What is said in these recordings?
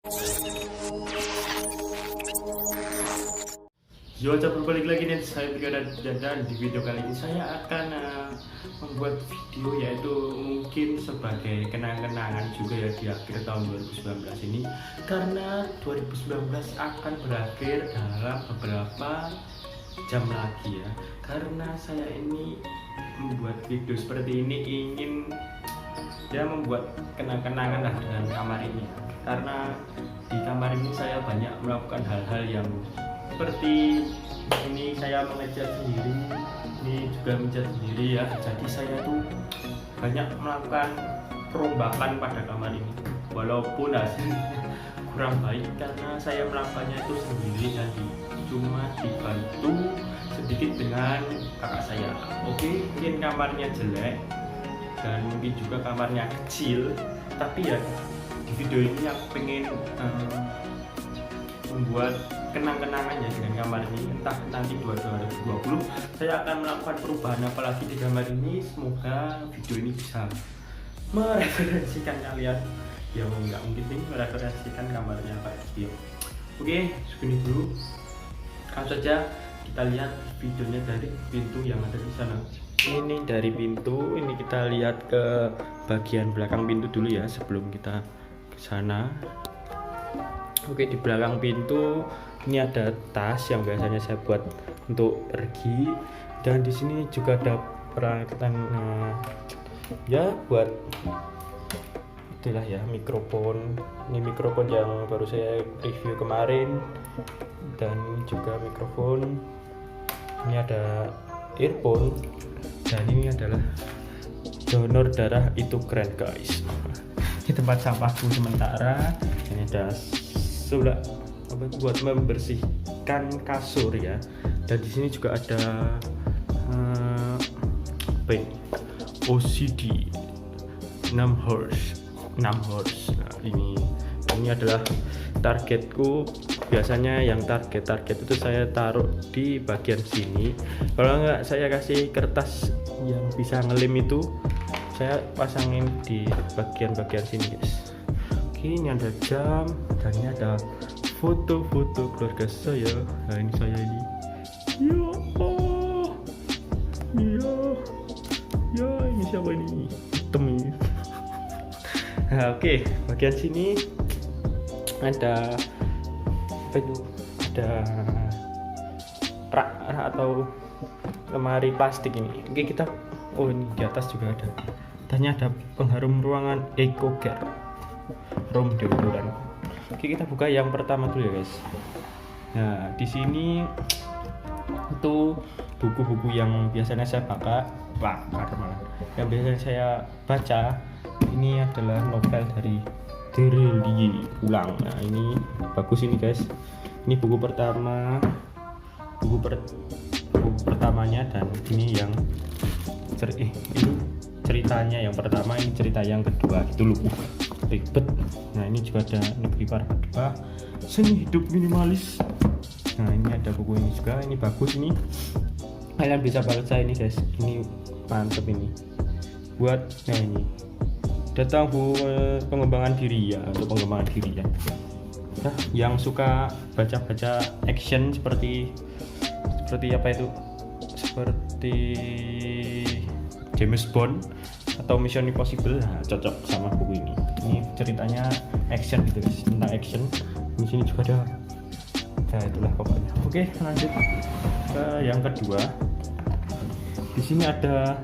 Yo, coba balik lagi nih, saya Tio dan di video kali ini saya akan membuat video yaitu mungkin sebagai kenang-kenangan juga ya di akhir tahun 2019 ini, karena 2019 akan berakhir dalam beberapa jam lagi ya. Karena saya ini membuat video seperti ini ingin ya membuat kenang-kenangan lah dengan kamar ini, karena di kamar ini saya banyak melakukan hal-hal yang seperti ini, saya mengecat sendiri, ini juga mengecat sendiri ya. Jadi saya tuh banyak melakukan perombakan pada kamar ini, walaupun hasilnya kurang baik karena saya melakukannya itu sendiri dan cuma dibantu sedikit dengan kakak saya. Oke, mungkin kamarnya jelek dan mungkin juga kamarnya kecil, tapi ya di video ini aku pengen membuat kenang-kenangannya dengan kamar ini. Entah nanti 2020 saya akan melakukan perubahan apalagi di kamar ini. Semoga video ini bisa mereferensikan kalian ya, nggak mungkin nih mereferensikan kamarnya Pak Tio. Oke, segini dulu. Langsung saja kita lihat videonya dari pintu yang ada di sana. Ini dari pintu, ini kita lihat ke bagian belakang pintu dulu ya sebelum kita ke sana. Oke, di belakang pintu ini ada tas yang biasanya saya buat untuk pergi, dan di sini juga ada peralatan ya buat itulah ya, mikrofon. Ini mikrofon yang baru saya review kemarin, dan juga mikrofon. Ini ada earphone, dan ini adalah donor darah itu keren guys. Ini tempat sampahku sementara. Ini ada sudah buat membersihkan kasur ya, dan di sini juga ada OCD 6 horse. Nah, ini adalah targetku. Biasanya yang target itu saya taruh di bagian sini. Kalau enggak, saya kasih kertas yang bisa ngelem itu, saya pasangin di bagian sini guys. Oke, ini ada jam, dan ini ada foto-foto keluarga saya. Nah, ini saya ini. Ya Allah. Ya, ini siapa ini? Hitam ini. Nah, oke, bagian sini ada apa itu? Ada rak atau lemari plastik ini. Oke, kita ini di atas juga ada. Tanya ada pengharum ruangan EcoCare room deodoran. Oke, kita buka yang pertama dulu ya guys. Nah, di sini itu buku-buku yang biasanya saya bakar malah. Yang biasanya saya baca. Ini adalah novel dari Terelie Ulang. Nah, ini bagus ini guys. Ini buku pertamanya, dan ini yang itu ceritanya yang pertama, ini cerita yang kedua gitu loh. Ribet. Nah, ini juga ada Negeri Para Kedua, Seni Hidup Minimalis. Nah, ini ada buku ini juga, ini bagus ini. Kalian bisa baca ini guys. Ini mantep ini. Buat ini datang pengembangan diri ya, untuk pengembangan diri ya. Nah, yang suka baca-baca action seperti apa itu? Seperti James Bond atau Mission Impossible, nah, cocok sama buku ini. Ini ceritanya action gitu guys, tentang action. Di sini juga ada. Nah, itulah pokoknya. Oke, lanjut ke yang kedua. Di sini ada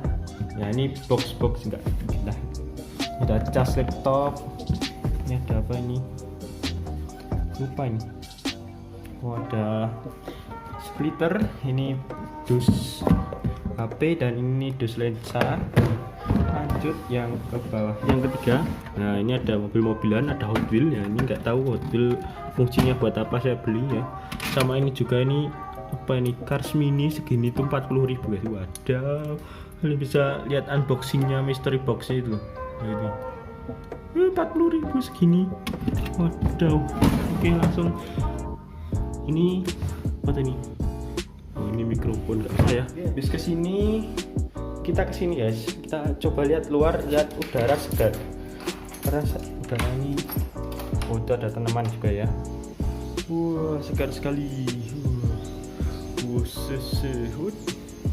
ya, ini box enggak. Nah, ada cas laptop. Ini ada apa ini? Lupa ini. Oh, ada splitter. Ini dus HP, dan ini dus lensa. Lanjut yang ke bawah, yang ketiga. Nah, ini ada mobil-mobilan, ada Hot Wheels ya. Ini nggak tahu Hot Wheels fungsinya buat apa, saya beli ya. Sama ini juga, ini apa ini, Cars Mini segini tuh 40.000 guys. Waduh, kalian bisa lihat unboxingnya, mystery boxnya itu. Nah, ini 40.000 segini. Waduh. Oke, langsung ini apa ini? Oh, ini mikrofon nggak bisa ya. Habis kesini, kita kesini guys, kita coba lihat luar, lihat udara segar. Karena udara ini Oh, itu ada tanaman juga ya. Wah, segar sekali.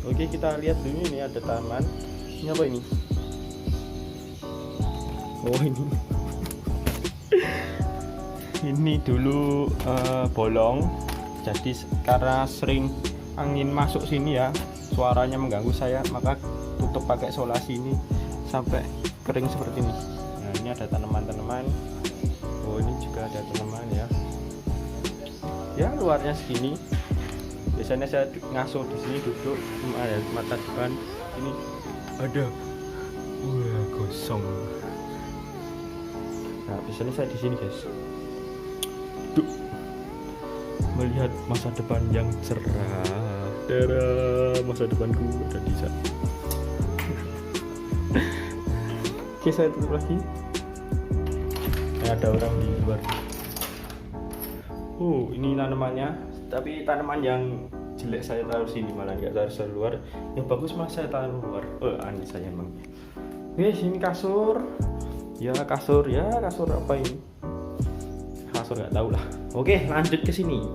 Oke, kita lihat dulu, ini ada tanaman. Ini apa ini? Oh, ini. Ini dulu bolong. Jadi karena sering angin masuk sini ya, suaranya mengganggu saya, maka tutup pakai solasi ini sampai kering seperti ini. Nah, ini ada tanaman-tanaman. Oh, ini juga ada tanaman ya. Ya, luarnya segini. Biasanya saya ngasuh di sini, duduk ada mata depan. Ini ada, wah, gosong. Nah, biasanya saya di sini, guys. Duduk melihat masa depan yang cerah. Masa depanku ada di sana. Oke, saya tutup lagi. Ada orang di luar. Oh, ini tanamannya, tapi tanaman yang jelek saya taruh sini, malah nggak taruh luar. Yang bagus mas saya taruh luar. Oh, aneh saya emang. Sini kasur. Ya kasur apa ini? Kasur nggak tahu lah. Oke, lanjut ke sini.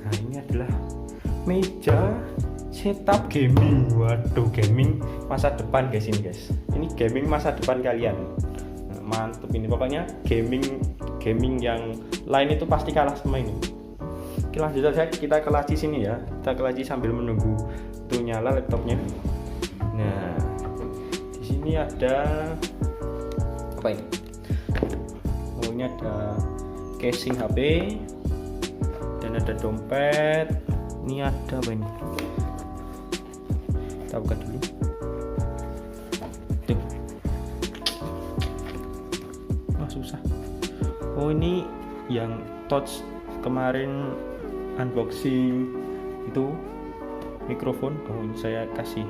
Nah, ini adalah meja setup gaming. Waduh, gaming masa depan guys ini guys. Ini gaming masa depan kalian. Mantep ini, pokoknya gaming yang lain itu pasti kalah sama ini. Oke, lanjut saja kita ke laci sini ya. Kita ke laci sambil menunggu itu nyala laptopnya. Nah, di sini ada apa ini? Oh, ini ada casing HP dan ada dompet. Ini ada apa ini? Kita buka dulu. Susah. Oh, ini yang touch kemarin unboxing itu mikrofon. Oh, ini saya kasih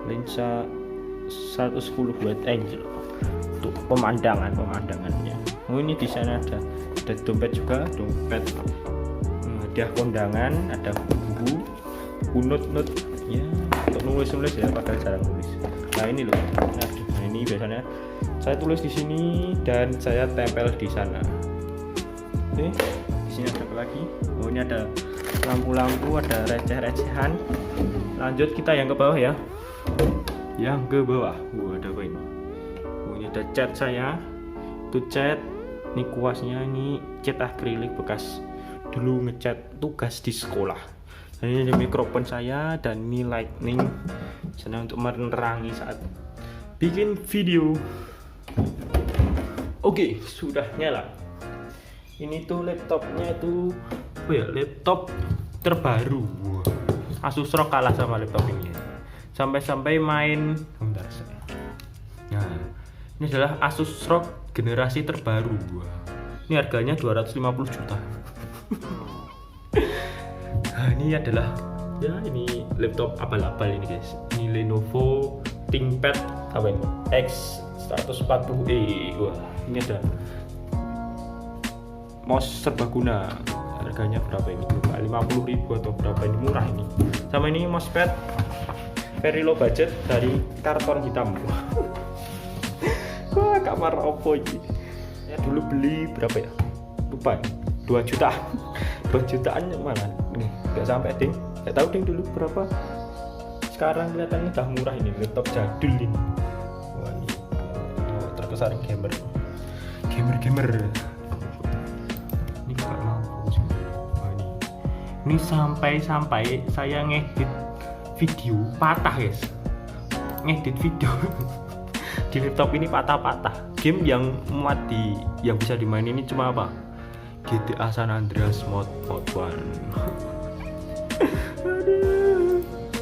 lensa 110 wide angle untuk pemandangannya. Oh, ini di sana ada dompet juga, dompet ada kondangan, ada buku, not ya untuk nulis ya, padahal jarang nulis. Nah, ini loh. Nah, ini biasanya saya tulis di sini dan saya tempel di sana. Oke, di sini ada apa lagi? Oh, ini ada lampu-lampu, ada receh-recehan. Lanjut kita yang ke bawah ya. Yang ke bawah. Ada apa ini? Oh, ini ada cat saya. Itu cat. Ini kuasnya, ini cat akrilik bekas dulu ngecat tugas di sekolah. Dan ini ada mikrofon saya dan ini lightning sana untuk menerangi saat bikin video. Oke, sudah nyala. Ini tuh laptopnya tuh laptop terbaru. Asus ROG kalah sama laptop ini. Sampai-sampai main bentar saya. Nah, ini adalah Asus ROG generasi terbaru. Ini harganya 250 juta. Nah, ini adalah ini laptop abal-abal ini guys. Ini Lenovo ThinkPad apa ini? X140e. Wah, ini ada mouse serbaguna. Harganya berapa ini? 50.000 atau berapa ini? Murah ini. Sama ini mousepad very low budget dari karton hitam. Wah, kamar Oppo ini. Ya dulu beli berapa ya? Lupa. 2 juta. 2 jutaan mana? Nih, enggak sampai ding. Enggak tahu ding dulu berapa. Sekarang kelihatannya udah murah ini, laptop jadul ini. Wah, ini terkesan gamer. Ini enggak mampu. Wah, ini sampai saya ngedit video patah guys. Ngedit video di laptop ini patah-patah. Game yang muat yang bisa dimainin ini cuma apa? GTA San Andreas mod 1.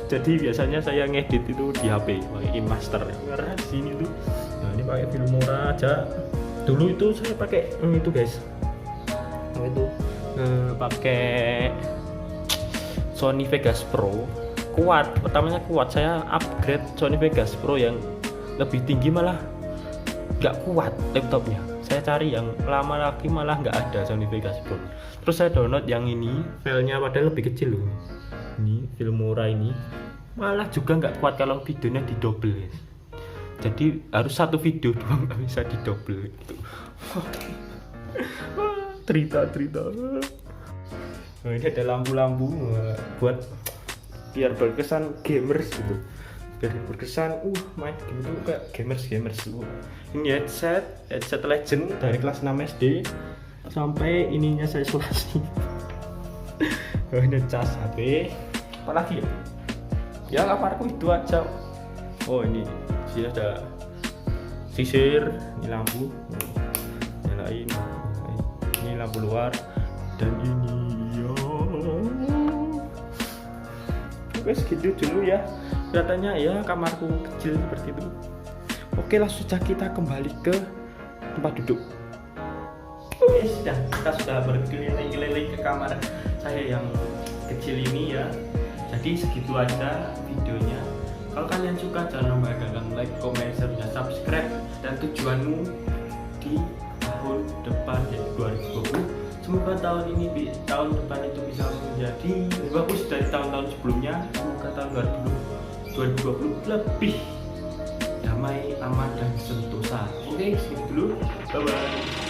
Jadi biasanya saya ngedit itu di HP pakai KineMaster. Karena di sini tuh, nah ini pakai Filmora aja. Dulu itu saya pakai itu guys. Itu pakai Sony Vegas Pro. Kuat, pertamanya kuat. Saya upgrade Sony Vegas Pro yang lebih tinggi malah nggak kuat laptopnya. Saya cari yang lama lagi malah nggak ada Sony Vegas Pro. Terus saya download yang ini, filenya padahal lebih kecil loh. Ini Filmora ini malah juga nggak kuat kalau videonya didouble guys. Jadi harus satu video doang, nggak bisa didouble gitu. Cerita. Nah, ini ada lampu-lampu buat biar berkesan gamers gitu. Biar berkesan main game itu kayak gamers. Ini headset Legend dari kelas 6 SD sampai ininya saya isolasi. Ini cas HP. Apalagi ya kamarku itu aja. Oh ini sini ada sisir, ini lampu nyalain, ini lampu luar, dan ini ya oke segitu dulu ya. Kelihatannya ya kamarku kecil seperti itu. Oke, langsung saja kita kembali ke tempat duduk. Oke, kita sudah berkeliling-keliling ke kamar saya yang kecil ini ya. Jadi segitu aja videonya. Kalau kalian suka jangan lupa like, comment, share, dan subscribe. Dan tujuanmu di tahun depan yaitu 2020, semoga tahun depan itu bisa menjadi lebih bagus dari tahun-tahun sebelumnya. Semoga tahun 2020 lebih damai, aman, dan sentosa. Oke, segitu dulu. Bye bye.